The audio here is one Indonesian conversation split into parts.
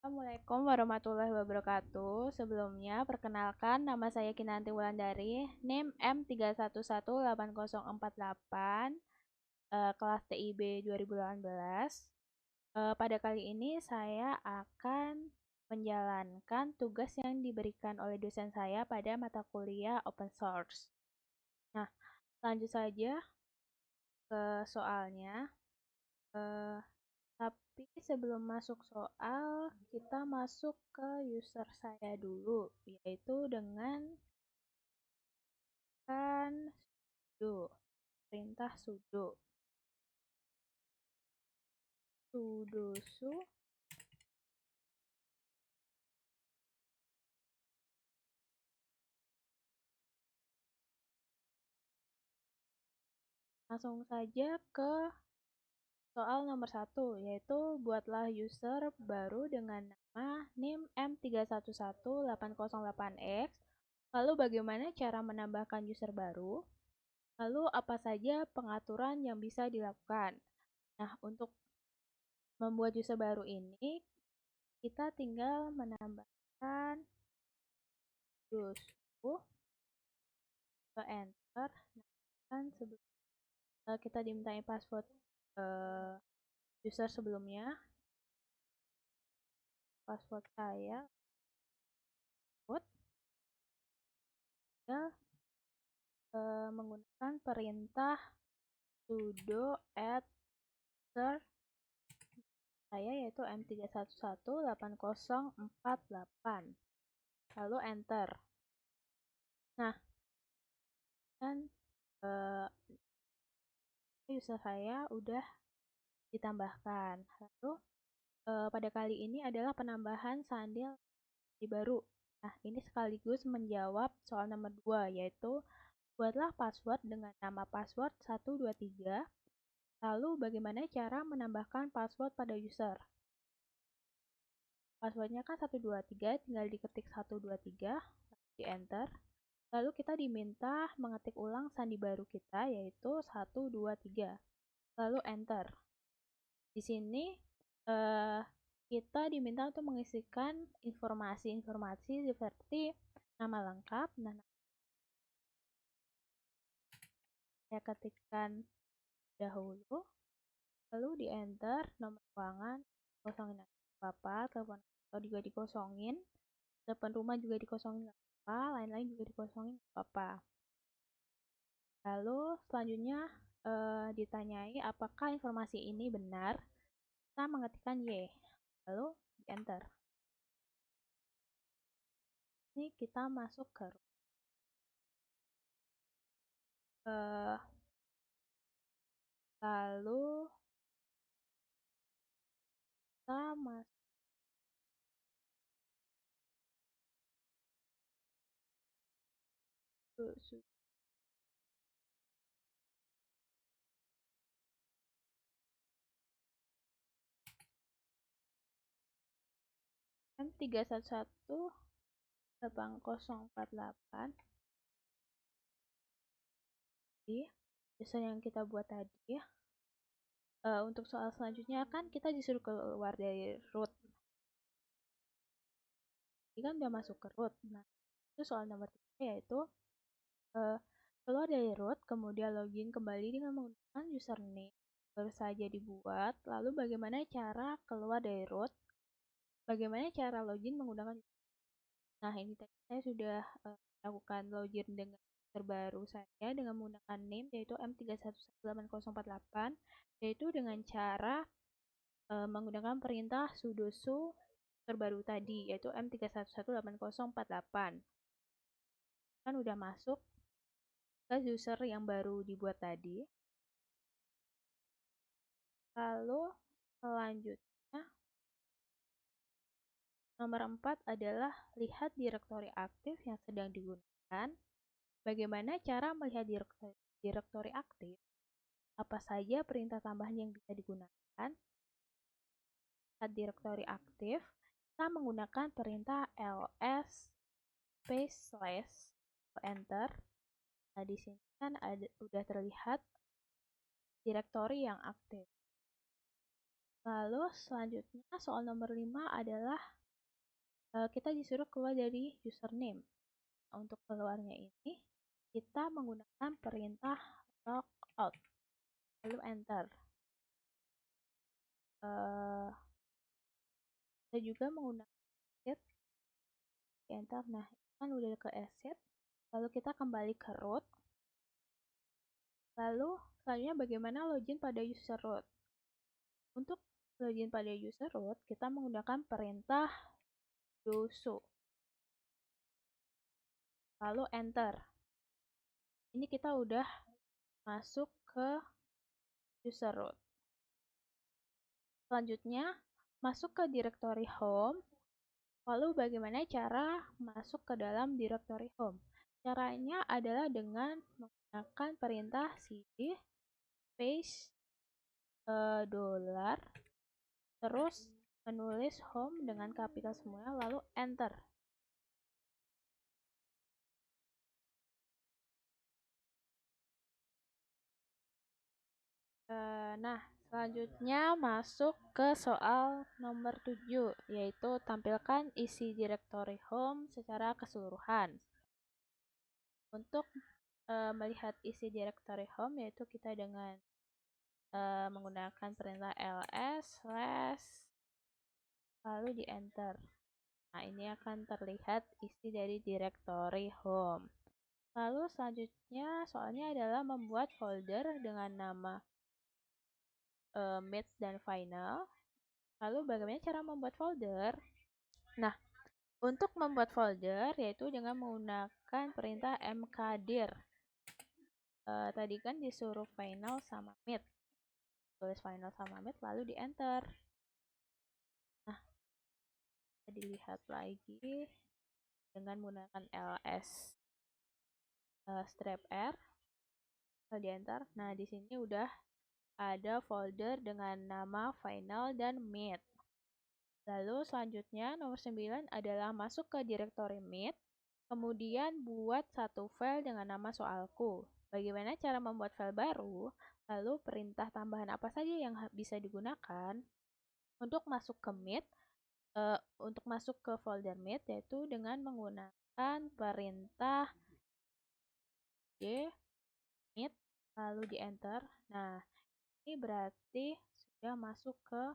Assalamualaikum warahmatullahi wabarakatuh. Sebelumnya, perkenalkan nama saya Kinanti Wulandari, NIM M311808, kelas TIB 2018. Pada kali ini saya akan menjalankan tugas yang diberikan oleh dosen saya pada mata kuliah Open Source. Nah, lanjut saja ke soalnya. Tapi sebelum masuk soal, kita masuk ke user saya dulu, yaitu dengan sudo, perintah sudo. Sudosu langsung saja ke soal nomor 1, yaitu buatlah user baru dengan nama NIM M311808X. Lalu bagaimana cara menambahkan user baru? Lalu apa saja pengaturan yang bisa dilakukan? Nah, untuk membuat user baru ini, kita tinggal menambahkan sudo ke enter. Nah, sebelum kita dimintai password user sebelumnya, password saya menggunakan perintah sudo add user saya, yaitu M31180848, lalu enter. Nah, dan user saya udah ditambahkan. Lalu pada kali ini adalah penambahan sandi baru. Nah, ini sekaligus menjawab soal nomor 2, yaitu buatlah password dengan nama password 123. Lalu bagaimana cara menambahkan password pada user? Passwordnya kan 123, tinggal diketik 123, lalu di enter. Lalu kita diminta mengetik ulang sandi baru kita, yaitu 123. Lalu enter. Di sini kita diminta untuk mengisikan informasi-informasi seperti nama lengkap. Nah, saya ketikkan dahulu, lalu di enter, nomor ruangan kosongin apa, telepon atau juga dikosongin, telepon rumah juga dikosongin apa, lain-lain juga dikosongin apa. Lalu selanjutnya ditanyai apakah informasi ini benar, kita mengetikkan Y, lalu di enter. Ini kita masuk ke lalu kita masuk M311808. Jadi, user yang kita buat tadi ya. Untuk soal selanjutnya kan kita disuruh keluar dari root. Ini kan udah masuk ke root. Nah, itu soal nomor 3, yaitu keluar dari root, kemudian login kembali dengan menggunakan username baru saja dibuat. Lalu bagaimana cara keluar dari root? Bagaimana cara login menggunakan Nah, ini tadi saya sudah lakukan login dengan terbaru saya dengan menggunakan name, yaitu M311808, yaitu dengan cara menggunakan perintah sudosu terbaru tadi, yaitu M31180848. Kan udah masuk ke user yang baru dibuat tadi. Lalu selanjutnya nomor 4 adalah lihat direktori aktif yang sedang digunakan. Bagaimana cara melihat direktori aktif? Apa saja perintah tambahan yang bisa digunakan? Lihat direktori aktif, kita menggunakan perintah ls space slash enter. Nah, di sini kan udah terlihat direktori yang aktif. Lalu selanjutnya soal nomor 5 adalah kita disuruh keluar dari username. Untuk keluarnya ini kita menggunakan perintah logout lalu enter. Kita juga menggunakan exit enter. Nah, kan udah ke exit, lalu kita kembali ke root. Lalu selanjutnya bagaimana login pada user root? Untuk login pada user root kita menggunakan perintah sudo lalu enter. Ini kita udah masuk ke user root. Selanjutnya masuk ke directory home. Lalu bagaimana cara masuk ke dalam directory home? Caranya adalah dengan menggunakan perintah cd space dollar terus menulis home dengan kapital semua lalu enter. Nah, selanjutnya masuk ke soal nomor 7, yaitu tampilkan isi directory home secara keseluruhan. Untuk melihat isi directory home, yaitu kita dengan menggunakan perintah ls lalu di enter. Nah, ini akan terlihat isi dari directory home. Lalu selanjutnya soalnya adalah membuat folder dengan nama mid dan final. Lalu bagaimana cara membuat folder? Nah, untuk membuat folder yaitu dengan menggunakan perintah mkdir. Tadi kan disuruh final sama mid. Tulis final sama mid lalu di enter. Nah, kita dilihat lagi dengan menggunakan ls strap r lalu di enter. Nah, di sini udah ada folder dengan nama final dan mid. Lalu selanjutnya nomor 9 adalah masuk ke directory mid, kemudian buat satu file dengan nama soalku. Bagaimana cara membuat file baru? Lalu perintah tambahan apa saja yang bisa digunakan? Untuk masuk ke mid, untuk masuk ke folder mid yaitu dengan menggunakan perintah mid lalu di enter. Nah, ini berarti sudah masuk ke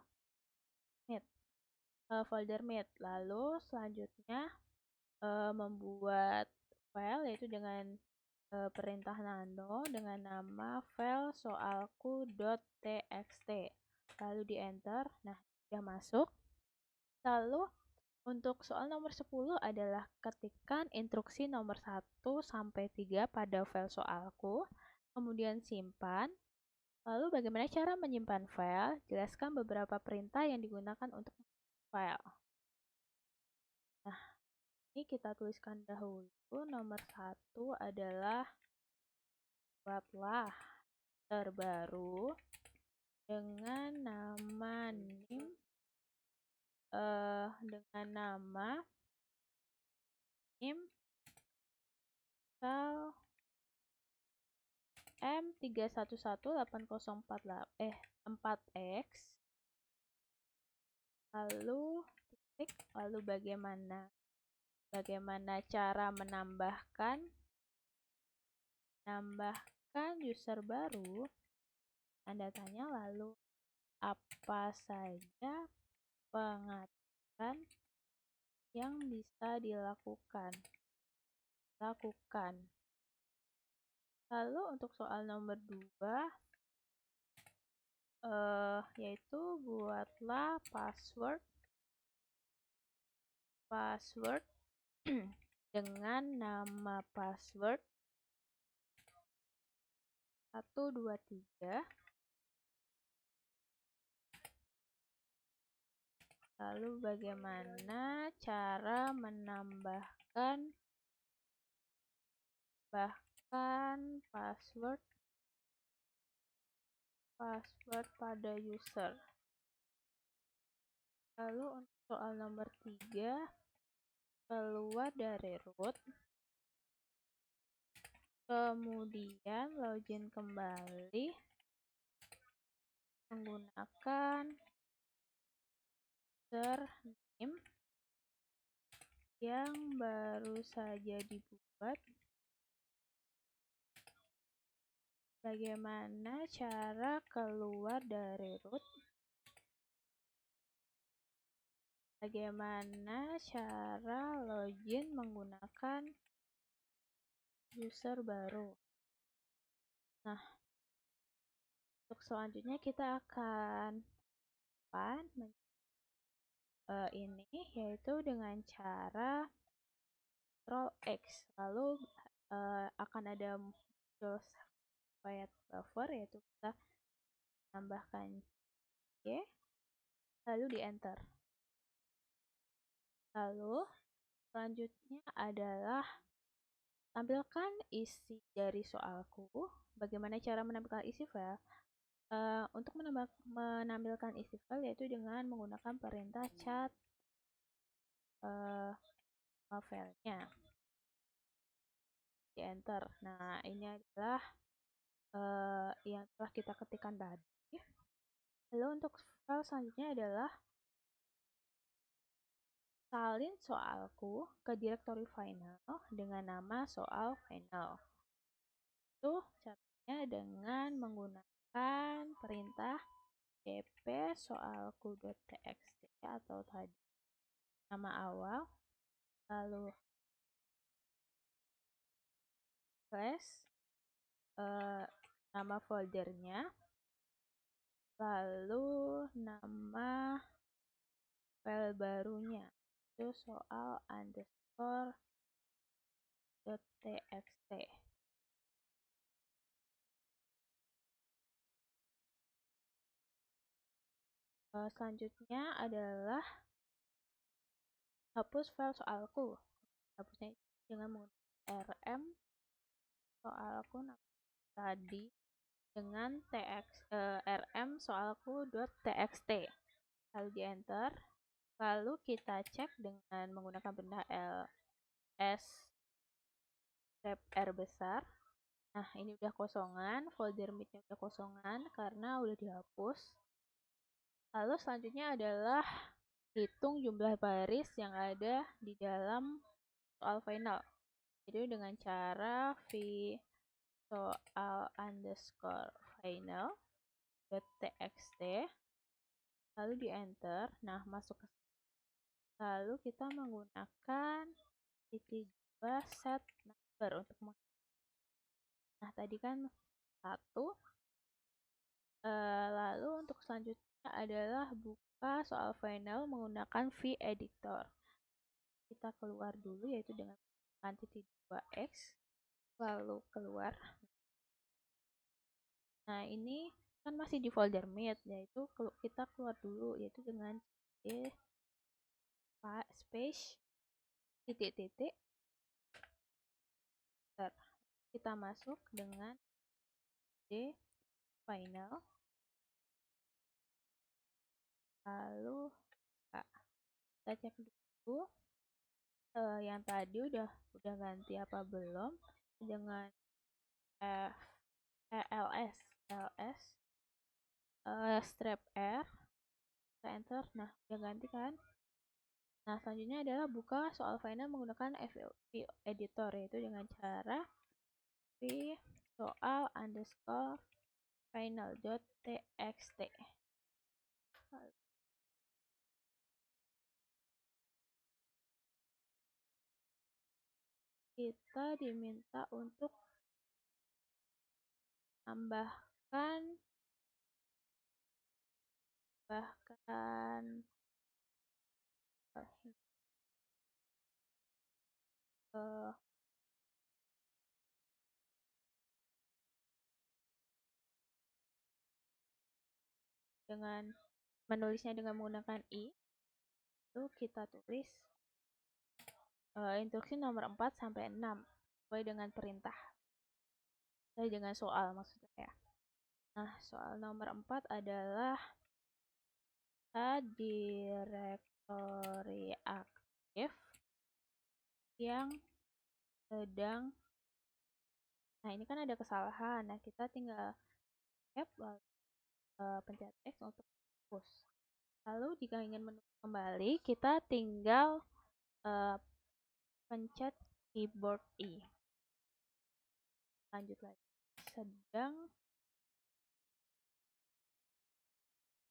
mid, folder mid. Lalu selanjutnya membuat file yaitu dengan perintah nano dengan nama file soalku.txt lalu di enter. Nah, sudah masuk. Lalu untuk soal nomor 10 adalah ketikkan instruksi nomor 1 sampai 3 pada file soalku, kemudian simpan. Lalu bagaimana cara menyimpan file? Jelaskan beberapa perintah yang digunakan untuk file. Nah, ini kita tuliskan dahulu. Nomor 1 adalah buatlah terbaru dengan nama nim file M3118048 lalu titik, lalu bagaimana cara menambahkan user baru, tanda tanya, lalu apa saja pengaturan yang bisa dilakukan. Lalu untuk soal nomor 2 yaitu buatlah password dengan nama password 123. Lalu bagaimana cara menambahkan password pada user. Lalu untuk soal nomor 3 keluar dari root, kemudian login kembali menggunakan username yang baru saja dibuat. Bagaimana cara keluar dari root? Bagaimana cara login menggunakan user baru? Nah, untuk selanjutnya kita akan ini yaitu dengan cara Ctrl X, lalu akan ada muncul quiet buffer, yaitu kita tambahkan Y, lalu di enter. Lalu selanjutnya adalah tampilkan isi dari soalku. Bagaimana cara menampilkan isi file? Untuk menampilkan isi file yaitu dengan menggunakan perintah cat filenya, di enter. Nah, ini adalah yang telah kita ketikkan tadi. Lalu untuk file selanjutnya adalah salin soalku ke direktori final dengan nama soal final. Itu caranya dengan menggunakan perintah cp soalku.txt atau tadi nama awal, lalu slash nama foldernya, lalu nama file barunya itu soal underscore .txt. Selanjutnya adalah hapus file soalku. Hapusnya dengan menggunakan rm soalku tadi dengan rm soalku.txt, lalu di enter. Lalu kita cek dengan menggunakan benda ls strap r besar. Nah, ini udah kosongan, folder midnya udah kosongan karena udah dihapus. Lalu selanjutnya adalah hitung jumlah baris yang ada di dalam soal final. Jadi dengan cara v soal underscore final .txt, lalu di enter. Nah, masuk ke lalu kita menggunakan titik-2 set number untuk nah tadi kan 1. Lalu untuk selanjutnya adalah buka soal final menggunakan v-editor. Kita keluar dulu yaitu dengan titik 2x, lalu keluar. Nah, ini kan masih di folder mid, yaitu kita keluar dulu yaitu dengan space titik-titik. Kita masuk dengan d final, lalu kita cek dulu yang tadi udah ganti apa belum dengan ls strap r, kita enter. Nah, udah ganti kan. Nah, selanjutnya adalah buka soal final menggunakan v-editor, yaitu dengan cara v soal underscore final.txt. Kita diminta untuk tambahkan dengan menulisnya dengan menggunakan i, itu kita tulis instruksi nomor 4 sampai 6 sesuai dengan perintah, sesuai dengan soal maksudnya ya. Nah, soal nomor 4 adalah direktori aktif yang sedang, nah ini kan ada kesalahan. Nah, kita tinggal pencet X untuk hapus. Lalu jika ingin menulis kembali, kita tinggal pencet keyboard I. Lanjut lagi. Sedang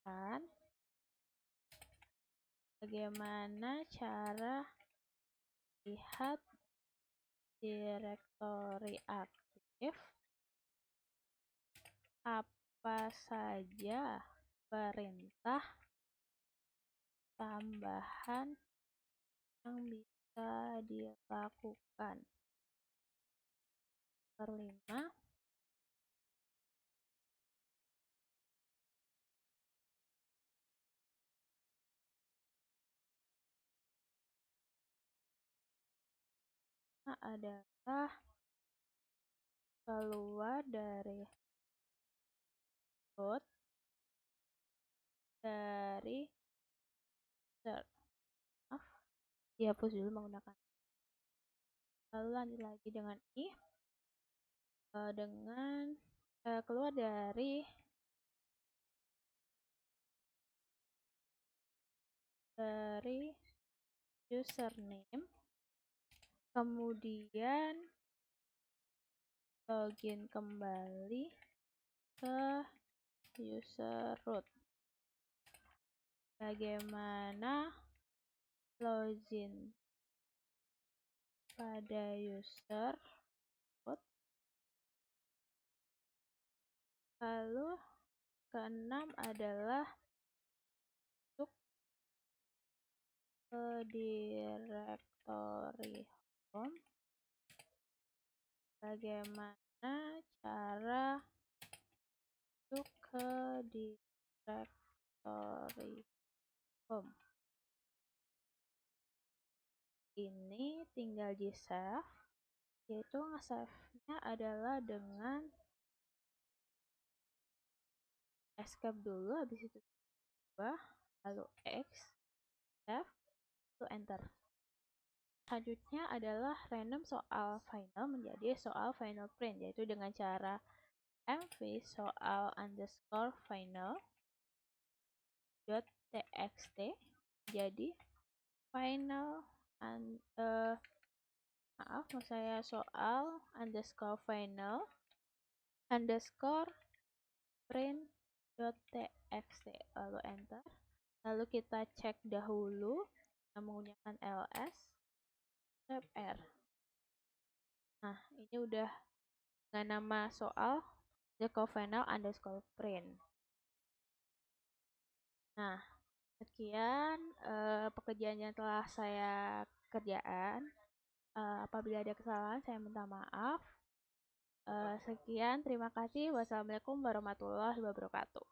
kan bagaimana cara lihat direktori aktif, apa saja perintah tambahan yang bisa dilakukan. Perlima, adalah keluar dari root dari search. Dihapus dulu menggunakan. Lalu lanjut lagi dengan I, dengan keluar dari username, kemudian login kembali ke user root. Bagaimana login pada user root. Lalu keenam adalah masuk ke direktori home. Bagaimana cara masuk ke direktori home. Ini tinggal di save, yaitu nge-save-nya adalah dengan escape dulu, habis itu ubah, lalu X, save, lalu enter. Selanjutnya adalah random soal final menjadi soal final print, yaitu dengan cara mv soal underscore final .txt jadi final saya soal underscore final underscore print.txt, lalu enter. Lalu kita cek dahulu menggunakan ls tab r. Nah, ini udah dengan nama soal underscore final underscore print. Nah, sekian pekerjaan yang telah saya kerjakan. Apabila ada kesalahan, saya minta maaf. Sekian, terima kasih. Wassalamualaikum warahmatullahi wabarakatuh.